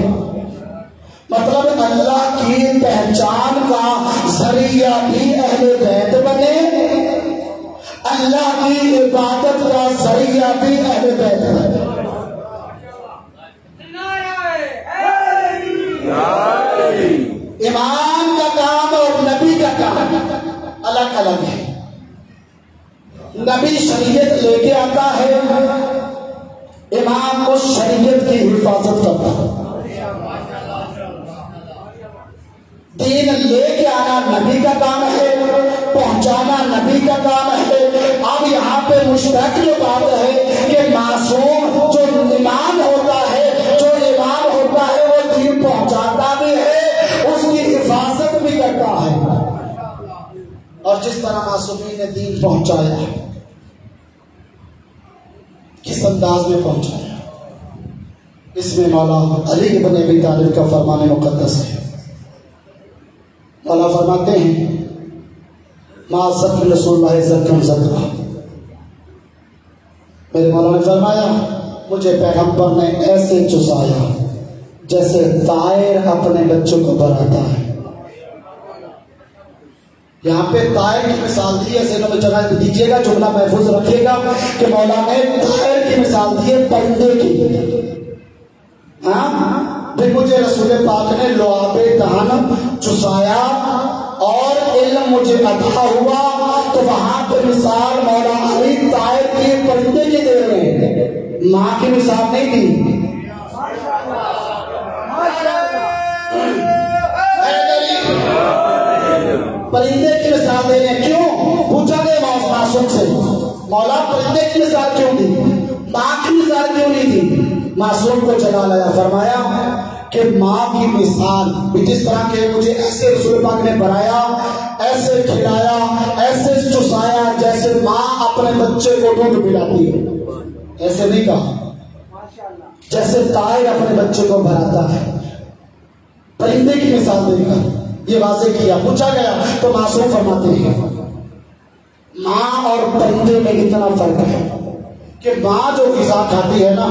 مطلب اللہ کی پہچان کا ذریعہ بھی اہل بیت بنے اللہ کی عبادت کا ذریعہ بھی اہل بیت بنے. امام کا کام اور نبی کا کام الگ الگ ہے. نبی شریعت لے کے آتا ہے امام اس شریعت کی حفاظت کرتا ہے. دین لے کے آنا نبی کا کام ہے پہنچانا نبی کا کام ہے. اب یہاں پہ مشترک یہ بات ہے کہ معصوم جو امام ہوتا ہے وہ دین پہنچاتا بھی ہے اس کی حفاظت بھی کرتا ہے. اور جس طرح معصومین نے دین پہنچایا کس انداز میں پہنچایا اس میں مولا علی بن ابی طالب کا فرمان مقدس ہے. مولا فرماتے ہیں ما ذکر رسول اللہ ذکر ذکر. میرے مولا نے فرمایا مجھے پیغمبر نے ایسے چسایا جیسے طائر اپنے بچوں کو بھراتا ہے. یہاں پہ طائر کی مثال دی ہے ذہنوں میں جگہ دیجیے گا جملہ محفوظ رکھیے گا کہ مولا نے طائر کی مثال دی ہے پرندے کی. ہاں پھر مجھے رسول پاک نے لعاب دہن چسایا اور علم مجھے عطا ہوا تو وہاں پہ مثال مولا علی طائر کی پرندے کی دے رہے ہیں ماں کی مثال نہیں دی. پرندے کی مثال دے رہے ہیں. کیوں پوچھا گیا معصوم سے مولا پرندے کی مثال کیوں دی ماں کی مثال کیوں نہیں دی. معصوم کو چلا لایا فرمایا کہ ماں کی مثال جس طرح کہ مجھے ایسے رسول پاک نے بنایا ایسے کھلایا ایسے چسایا جیسے ماں اپنے بچے کو دودھ پلاتی ہے. ایسے نہیں کہا جیسے طائر اپنے بچے کو بھراتا ہے. پرندے کی مثال دے کر یہ واضح کیا. پوچھا گیا تو معصوم فرماتے ہیں ماں اور پرندے میں اتنا فرق ہے کہ ماں جو غذا کھاتی ہے نا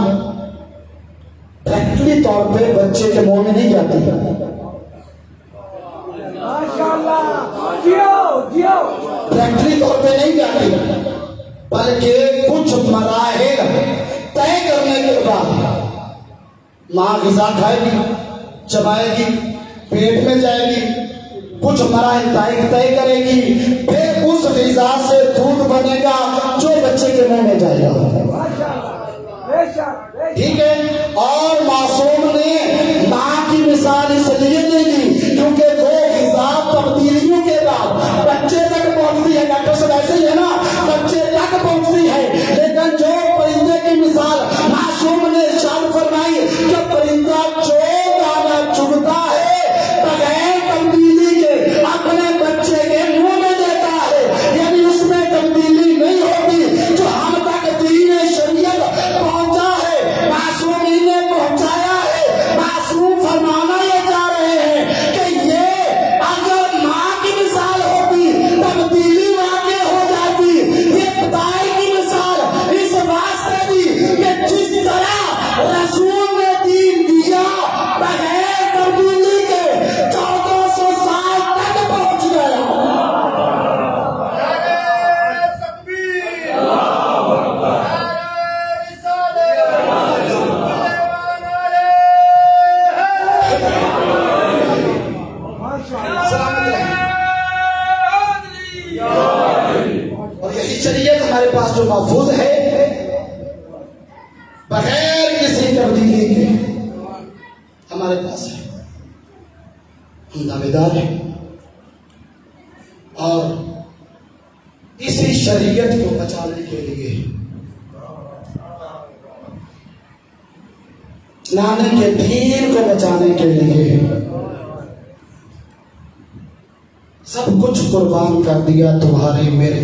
پریکٹیکلی طور پہ بچے کے منہ میں نہیں جاتی. پریکٹیکلی طور پہ نہیں جاتی بلکہ کچھ مراحل طے کرنے کے بعد ماں غذا کھائے گی چبائے گی پیٹ میں جائے گی کچھ مراحل طے کرے گی پھر اس غذا سے دودھ بنے گا جو بچے کے منہ میں جائے گا. ٹھیک ہے. اور معصوم نے ماں کی مثال اس لیے دے دی کیونکہ وہ غذا تبدیلیوں کے بعد بچے تک پہنچتی ہے. ڈاکٹر صاحب ایسے ہی ہے نا بچے تک پہنچتی ہے لیکن جو پرندے کی مثال معصوم نے ارشاد فرمائی کہ پرندہ جو دانا چگتا ہے بغیر تبدیلی کے اپنے بچے کے منہ میں دیتا ہے یعنی اس میں تبدیلی نہیں ہوتی. جو ہم تک دین شریعت پہنچا ہے شریعت ہمارے پاس جو محفوظ ہے بغیر کسی تبدیلی کے ہمارے پاس ہے، ہم دعوے دار ہیں، اور اسی شریعت کو بچانے کے لیے نانے کے دین کو بچانے کے لیے سب کچھ قربان کر دیا تمہارے میرے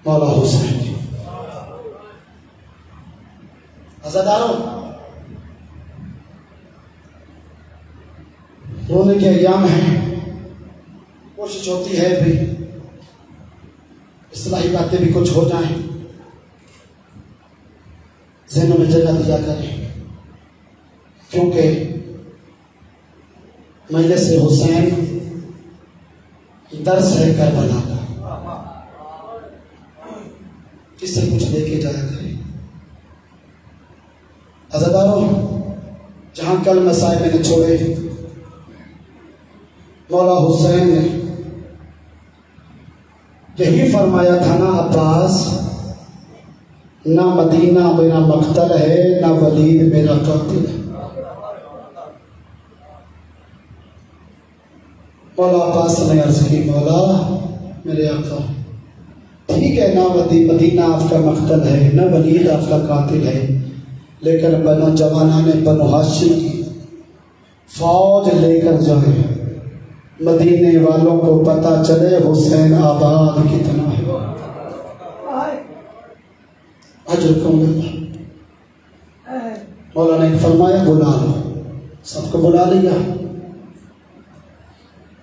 مولا حسین نے۔ عزاداروں، رونے کے ایام ہیں، کوشش ہوتی ہے بھی اصلاحی باتیں بھی کچھ ہو جائیں، ذہنوں میں جگہ دیا کریں، کیونکہ مجلس حسین درس ہے کربلا کا، کس سے کچھ لے کے جایا کریں۔ عزاداروں، جہاں کل مسائل میں نے چھوڑے، مولا حسین نے یہی فرمایا تھا نا عباس، نہ مدینہ میرا مقتل ہے، نہ ولید میرا قاتل ہے۔ مولا عباس نے عرض کی، مولا میرے آقا، ٹھیک ہے، نہ مدینہ آپ کا مقتل ہے، نہ ولید آپ کا قاتل ہے، لیکن بنو جوانان بنو ہاشم کی فوج لے کر جائیں، مدینے والوں کو پتہ چلے حسین آباد کتنا ہے۔ اجرکم اللہ۔ مولا نے فرمایا بلا لو، سب کو بلا لیا،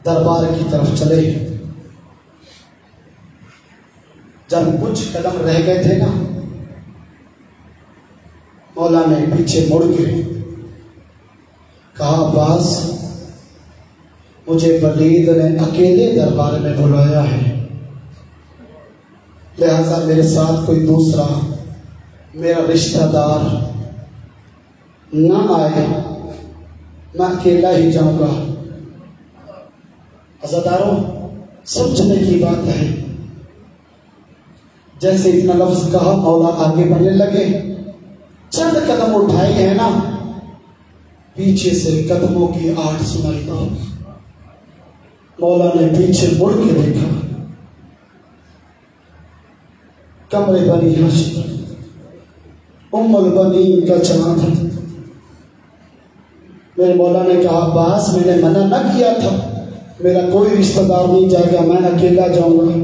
دربار کی طرف چلے۔ جب کچھ قدم رہ گئے تھے نا، مولا نے پیچھے مڑ کے کہا، عباس مجھے ولید نے اکیلے دربار میں بلایا ہے، لہذا میرے ساتھ کوئی دوسرا میرا رشتہ دار نہ آئے، میں اکیلا ہی جاؤں گا۔ عزاداروں، سمجھنے کی بات ہے، جیسے اتنا لفظ کہا مولا آگے بڑھنے لگے، چند قدم اٹھائے ہیں نا، پیچھے سے قدموں کی آہٹ سنائی دی۔ مولا نے پیچھے مڑ کے دیکھا، کمرے بنی ہاشم ام البنین کا چاند۔ میرے مولا نے کہا، عباس میں نے منع نہ کیا تھا، میرا کوئی رشتہ دار نہیں جائے گا، میں اکیلا جاؤں گا۔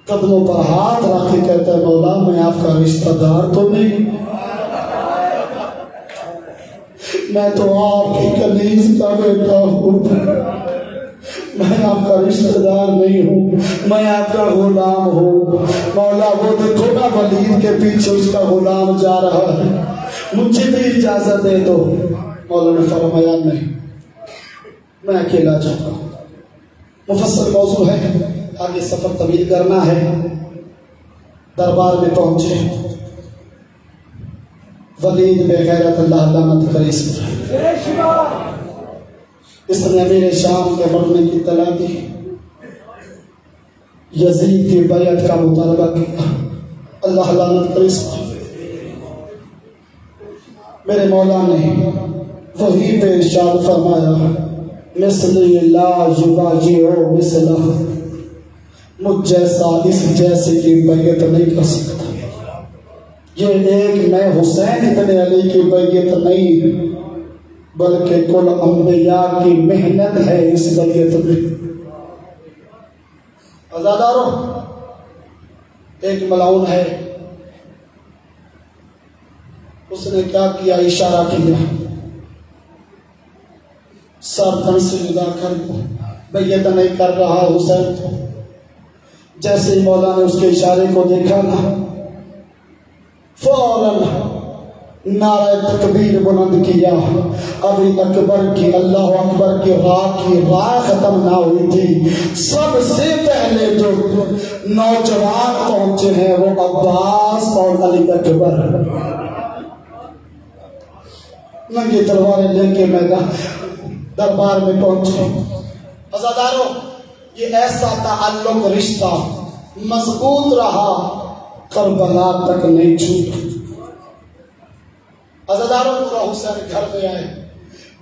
قدموں پر ہاتھ رکھ کے کہتا ہے، مولا میں آپ کا رشتہ دار تو نہیں، میں تو آپ کی کنیز کا بیٹا ہوں، میں آپ کا رشتہ دار نہیں ہوں، میں آپ کا غلام ہوں۔ مولا وہ دیکھو نا ولید کے پیچھے اس کا غلام جا رہا ہے، مجھے بھی اجازت دے دو۔ مولا نے فرمایا نہیں، میں اکیلا جاؤں گا۔ مفصل موضوع ہے، آگے سفر طویل کرنا ہے۔ دربار میں پہنچے، ولید بے غیرت اللہ لعنت کرے اس نے امیر شام کے مرنے کی اطلاع دی، یزید کی بیعت کا مطالبہ کیا، اللہ لعنت کرے اس پر۔ میرے مولا نے وہی پہ ارشاد فرمایا، مثلی لا یباجیعو مثلہ، مجھ جیسا اس جیسے کی بیعت نہیں کر سکتا۔ یہ ایک میں حسین ابن علی کی بیعت نہیں، بلکہ کل انبیاء کی محنت ہے اس بیعت میں۔ عزاداروں، ایک ملعون ہے، اس نے کیا کیا، اشارہ کیا، سر تن سے جدا کر بیعت نہیں کر رہا حسین کو۔ جیسے ہی مولا نے اس کے اشارے کو دیکھا نا، فوراً نعرہ تکبیر بلند کیا۔ ابھی اکبر کی اللہ اکبر کی راہ ختم نہ ہوئی تھی، سب سے پہلے جو نوجوان پہنچے ہیں وہ عباس اور علی اکبر، ننگی تلواریں لے کے میدان دربار میں پہنچے۔ عزاداروں، یہ ایسا تعلق رشتہ مضبوط رہا، کربلا تک نہیں چھوٹا۔ عزاداروں پورا حسین گھر میں آئے،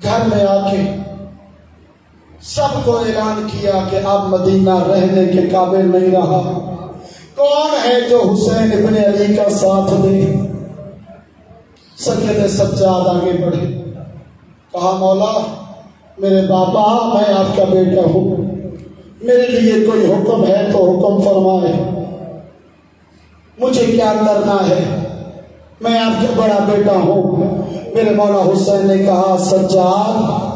گھر میں آ کے سب کو اعلان کیا کہ اب مدینہ رہنے کے قابل نہیں رہا۔ کون ہے جو حسین ابن علی کا ساتھ دے؟ سید سجاد آگے بڑھے، کہا مولا میرے بابا میں آپ کا بیٹا ہوں، میرے لیے کوئی حکم ہے تو حکم فرمائے، مجھے کیا کرنا ہے، میں آپ کا بڑا بیٹا ہوں۔ میرے مولا حسین نے کہا سجاد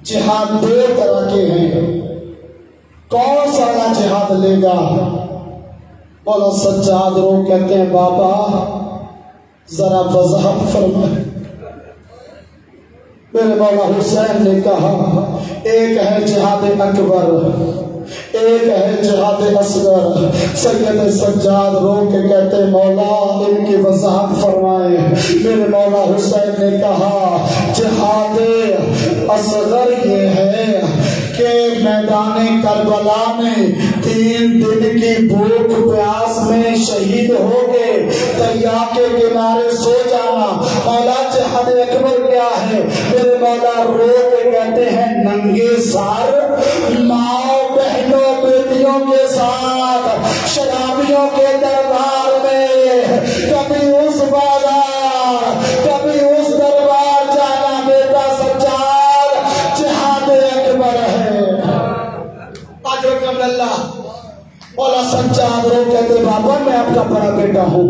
جہاد دو طرح کے ہیں، کون سا جہاد لے گا؟ مولا سجاد رو کہتے ہیں بابا ذرا وضاحت فرمائے۔ میرے مولا حسین نے کہا ایک ہے جہاد اکبر، ایک ہے جہاد اصغر۔ سید سجاد رو کے کہتے مولا ان کی وضاحت فرمائے۔ میرے مولا حسین نے کہا جہاد اصغر یہ ہے کہ میدان کربلا میں 3 دن کی بھوک پیاس میں شہید ہو کے دریا کے کنارے سو جانا۔ مولا جہاد اکبر کیا ہے؟ میرے مولا رو کے کہتے ہیں ننگے سار ماں بہنوں بیٹیوں کے ساتھ شرابیوں کے دربار میں، کبھی اس بازار کبھی اس دربار جانا بیٹا سجاد جہاد اکبر ہے۔ اللہ مولا سجاد رو کہتے بابا میں آپ کا بڑا بیٹا ہوں،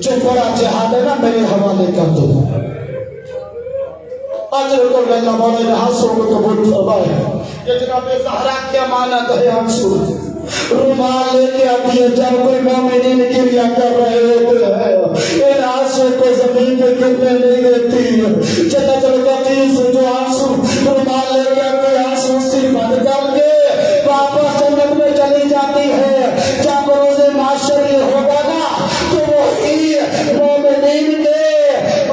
جو بڑا جہاد ہے نا میرے حوالے کر دو۔ اللہ مولا نے ہاتھوں کو قبول فرمائے۔ یہ جناب زہرا کی امانت ہے، آنسو رومال لے کے آتی ہے جب کوئی مومنین گریا کر رہے ہوتے ہیں، ان آنسو کو زمین پہ گرنے نہیں دیتی۔ جنت البقیع سے جو آنسو رومال لے کے آتے آنسو سے بند کر کے واپس جنت میں چلی جاتی ہے۔ جب روز معاشر یہ ہوگا نا تو وہی مومنین کے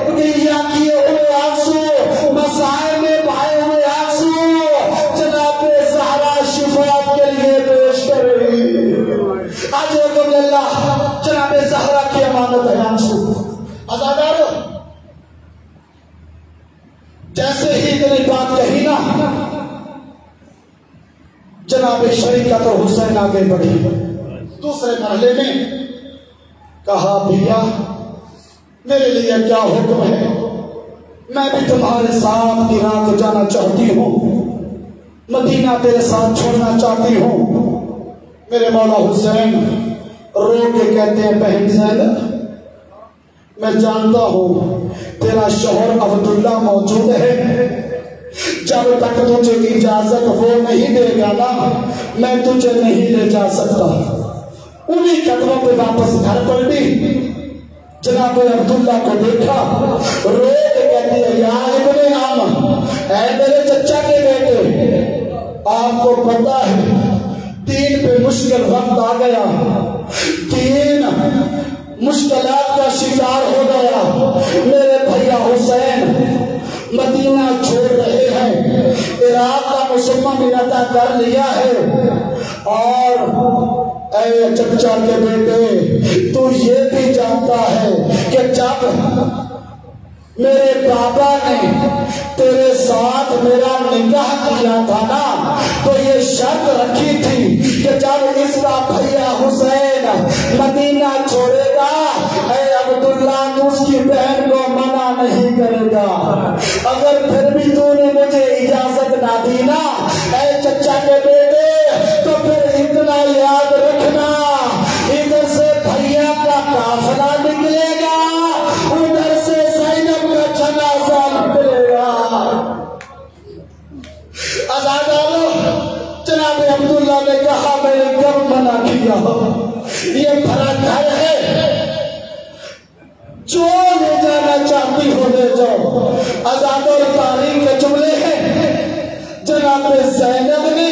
گریا کیے ہوئے آنسو، مسائل میں بہائے ہوئے آنسو جناب زہرا شفاعت کے لیے پیش کرے۔ آج حکم اللہ جناب زہرا کی امانت ہے آنسو۔ عزادارو جیسے ہی اتنی بات کہی نا جناب شریکت اور حسین آگے بڑھی، دوسرے مرحلے میں کہا بھیا میرے لیے کیا حکم ہے، میں بھی تمہارے ساتھ عراق جانا چاہتی ہوں، مدینہ تیرے ساتھ چھوڑنا چاہتی ہوں۔ میرے مولا حسین رو کے کہتے ہیں بہن زینب میں جانتا ہوں تیرا شوہر عبداللہ موجود ہے، جب تک تجھے اجازت وہ نہیں دے گا نا میں تجھے نہیں لے جا سکتا۔ انہی قدموں پہ واپس گھر پلٹی، جناب عبداللہ کو دیکھا، رو کے کہتی ہے یا ابن عم، اے میرے چچا کے بیٹے، آپ کو پتا ہے دین پہ مشکل وقت آ گیا، دین مشکلات کا شکار ہو گیا، میرے بھیا حسین مدینہ چھوڑ رہے ہیں، عراق کا مسلمان بھی عطا کر لیا ہے، اور اے چچا کے بیٹے تو یہ بھی جانتا ہے کہ جب میرے بابا نے تیرے ساتھ میرا نکاح کیا تھا نا تو یہ شرط رکھی تھی کہ جب اس کا بھیا حسین مدینہ چھوڑے گا اے عبداللہ تو اس کی بہن کو منع نہیں کرے گا۔ اگر پھر بھی تو نے مجھے اجازت نہ دی نا اے چچا کے بیٹے تو پھر اتنا یاد رکھنا ادھر سے بھیا کا قافلہ نکلے گا، ادھر سے زینب کا جنازہ نکلے گا۔ عزادارو جناب عبداللہ نے کہا میں نے کب منع کیا، یہ بھرا گھر ہے، جو لے جانا چاہتی ہو لے جاؤ۔ آزاد اور تاریخ کے جملے ہیں، جناب زینب نے